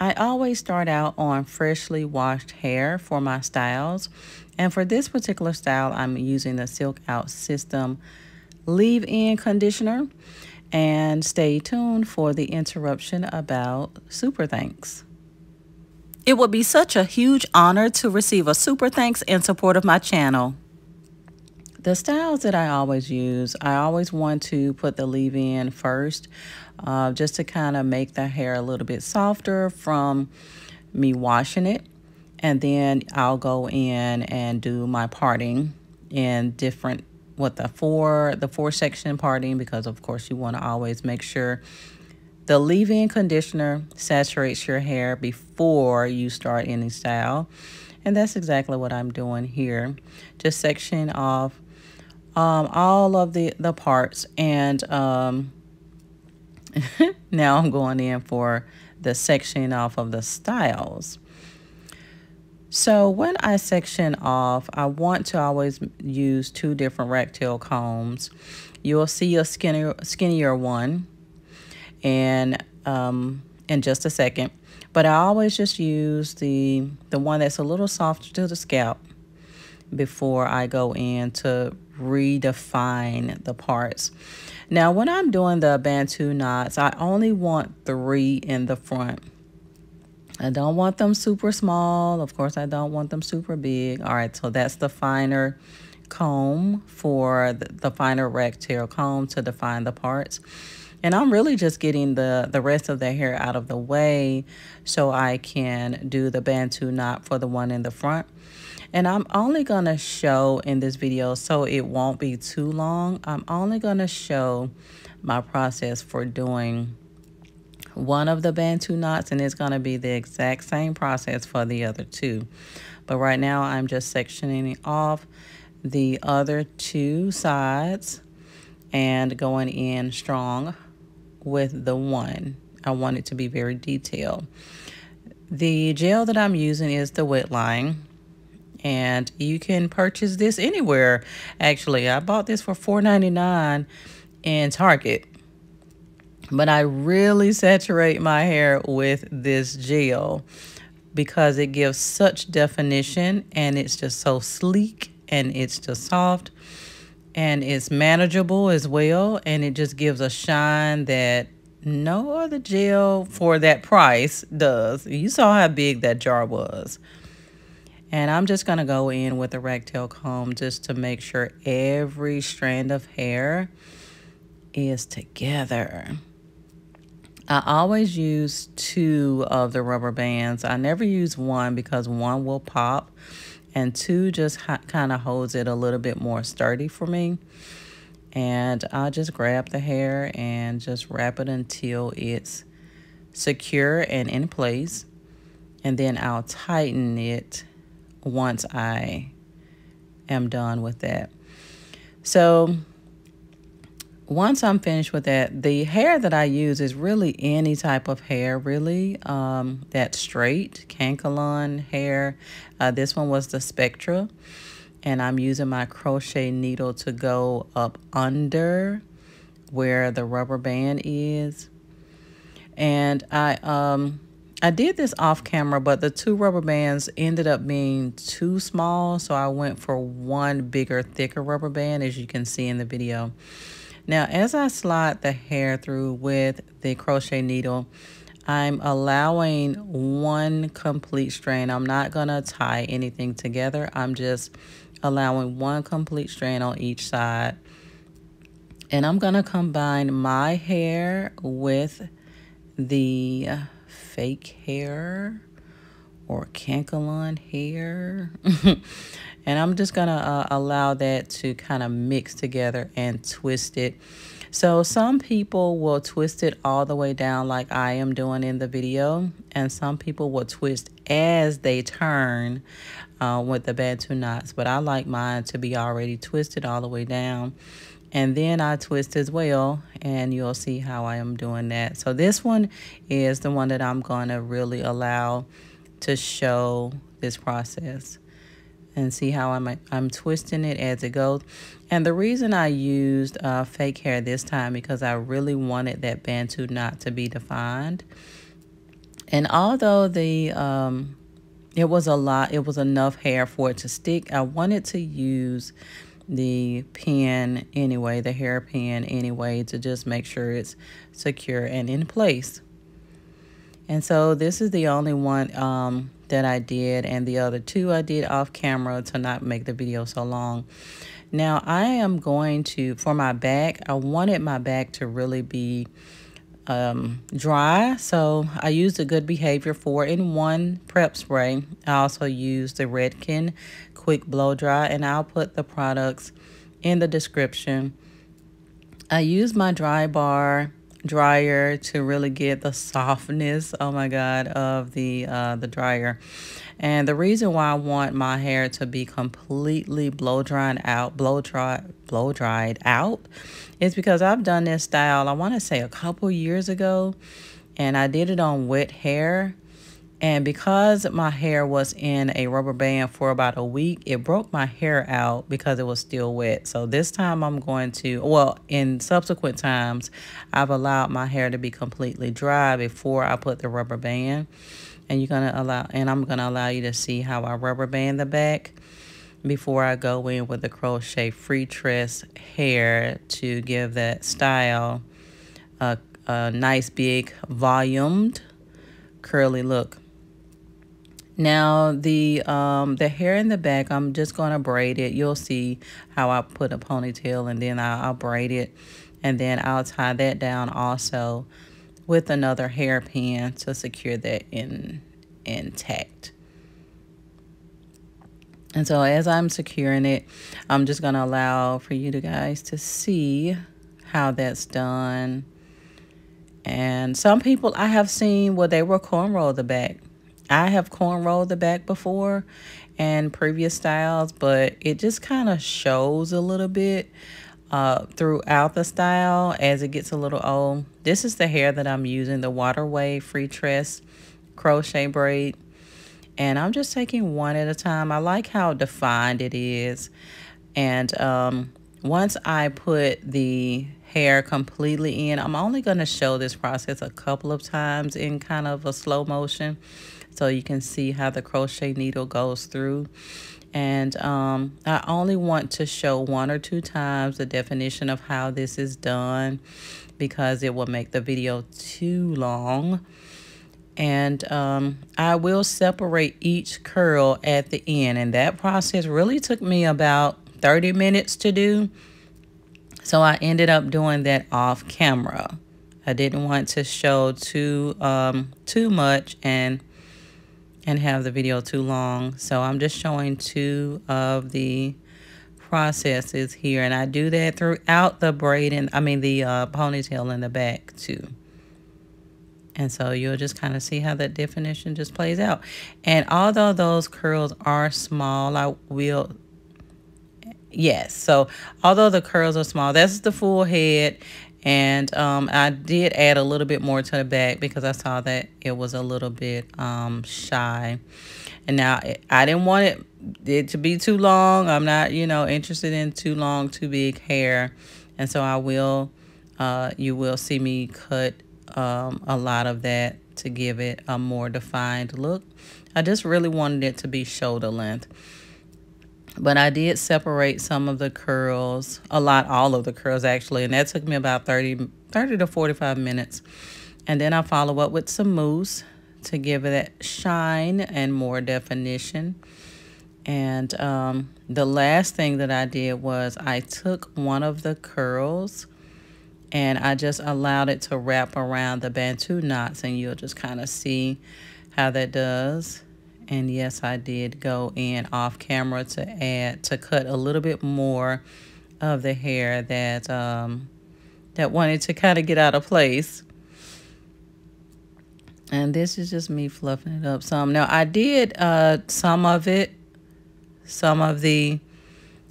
I always start out on freshly washed hair for my styles. And for this particular style, I'm using the Silk Out System leave-in conditioner. And stay tuned for the interruption about super thanks. It would be such a huge honor to receive a super thanks in support of my channel. The styles that I always use, I always want to put the leave-in first, just to kind of make the hair a little bit softer from me washing it. And then I'll go in and do my parting in different, with the four section parting, because of course you want to always make sure the leave-in conditioner saturates your hair before you start any style. And that's exactly what I'm doing here. Just sectioning off all of the parts. And now I'm going in for the sectioning off of the styles. So when I section off, I want to always use two different rat tail combs. You'll see a skinnier one in just a second. But I always just use the one that's a little softer to the scalp before I go in to redefine the parts. Now, when I'm doing the Bantu knots, I only want 3 in the front. I don't want them super small. Of course, I don't want them super big. All right, so that's the finer comb for the finer rat tail comb to define the parts. And I'm really just getting the rest of the hair out of the way so I can do the Bantu knot for the one in the front. And I'm only going to show in this video, so it won't be too long, I'm only going to show my process for doing one of the Bantu knots, and it's going to be the exact same process for the other 2. But right now I'm just sectioning off the other 2 sides and going in strong with the one. I want it to be very detailed. The gel that I'm using is the wet line, and you can purchase this anywhere. Actually, I bought this for $4.99 in Target. But I really saturate my hair with this gel because it gives such definition, and it's just so sleek, and it's just soft, and it's manageable as well, and it just gives a shine that no other gel for that price does. You saw how big that jar was. And I'm just going to go in with a rat tail comb just to make sure every strand of hair is together. I always use 2 of the rubber bands. I never use 1 because 1 will pop, and 2 just kind of holds it a little bit more sturdy for me. And I'll just grab the hair and just wrap it until it's secure and in place. And then I'll tighten it once I am done with that. So once I'm finished with that, the hair that I use is really any type of hair, really. That straight Cankalon hair. This one was the Spectra. And I'm using my crochet needle to go up under where the rubber band is. And I did this off camera, but the 2 rubber bands ended up being too small. So I went for 1 bigger, thicker rubber band, as you can see in the video. Now, as I slide the hair through with the crochet needle, I'm allowing 1 complete strand. I'm not going to tie anything together. I'm just allowing 1 complete strand on each side. And I'm going to combine my hair with the fake hair or Cankalon hair. And I'm just going to allow that to kind of mix together and twist it. So some people will twist it all the way down like I am doing in the video. And some people will twist as they turn with the Bantu knots. But I like mine to be already twisted all the way down. And then I twist as well, and you'll see how I am doing that. So this one is the one that I'm going to really allow to show this process. And see how I'm twisting it as it goes. And the reason I used fake hair this time because I really wanted that Bantu knot to be defined. And although it was a lot, it was enough hair for it to stick, I wanted to use the pin anyway, the hair pin anyway, to just make sure it's secure and in place. And so this is the only one that I did, and the other two I did off camera to not make the video so long. Now I am going to, for my back, I wanted my back to really be dry, so I used a Good Behavior 4-in-1 prep spray. I also used the Redken Quick Blow Dry, and I'll put the products in the description. I used my dry bar dryer to really get the softness, oh my god, of the dryer. And the reason why I want my hair to be completely blow dried out is because I've done this style, I want to say a couple years ago, and I did it on wet hair. And because my hair was in a rubber band for about a week, it broke my hair out because it was still wet. So this time I'm going to, well, in subsequent times, I've allowed my hair to be completely dry before I put the rubber band. And I'm gonna allow you to see how I rubber band the back before I go in with the Crochet FreeTress hair to give that style a nice big volumed curly look. Now the hair in the back, I'm just going to braid it. You'll see how I put a ponytail, and then I'll braid it, and then I'll tie that down also with another hairpin to secure that intact. And so as I'm securing it, I'm just going to allow for you guys to see how that's done. And some people I have seen where they will cornrow the back. I have cornrowed the back before and previous styles, but it just kind of shows a little bit throughout the style as it gets a little old. This is the hair that I'm using, the Waterway FreeTress crochet braid. And I'm just taking one at a time. I like how defined it is. And once I put the hair completely in, I'm only going to show this process a couple of times in kind of a slow motion, so you can see how the crochet needle goes through. And I only want to show 1 or 2 times the definition of how this is done, because it will make the video too long. And I will separate each curl at the end, and that process really took me about 30 minutes to do. So I ended up doing that off camera. I didn't want to show too much and have the video too long. So I'm just showing 2 of the processes here, and I do that throughout the braiding, the ponytail in the back too. And so you'll just kind of see how that definition just plays out. And although those curls are small, so although the curls are small, that's the full head. And I did add a little bit more to the back because I saw that it was a little bit shy. And now I didn't want it to be too long. I'm not, interested in too long, too big hair. And so you will see me cut a lot of that to give it a more defined look. I just really wanted it to be shoulder length. But I did separate some of the curls, all of the curls actually, and that took me about 30 to 45 minutes. And then I follow up with some mousse to give it that shine and more definition. And the last thing that I did was I took one of the curls and I just allowed it to wrap around the Bantu knots, and you'll just kind of see how that does. And yes, I did go in off camera to cut a little bit more of the hair that wanted to kind of get out of place. And this is just me fluffing it up some. Now I did some of the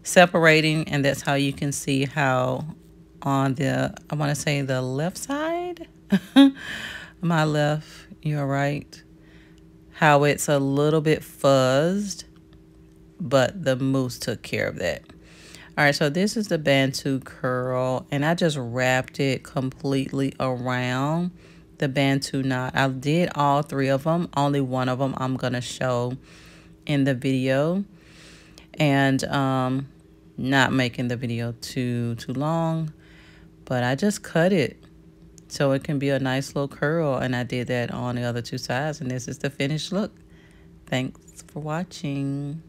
separating, and that's how you can see how on I want to say the left side, my left, you're right, how it's a little bit fuzzed, but the mousse took care of that. All right, so this is the Bantu curl, and I just wrapped it completely around the Bantu knot. I did all 3 of them. Only one of them I'm going to show in the video. And not making the video too long. But I just cut it so it can be a nice little curl. And I did that on the other 2 sides. And this is the finished look. Thanks for watching.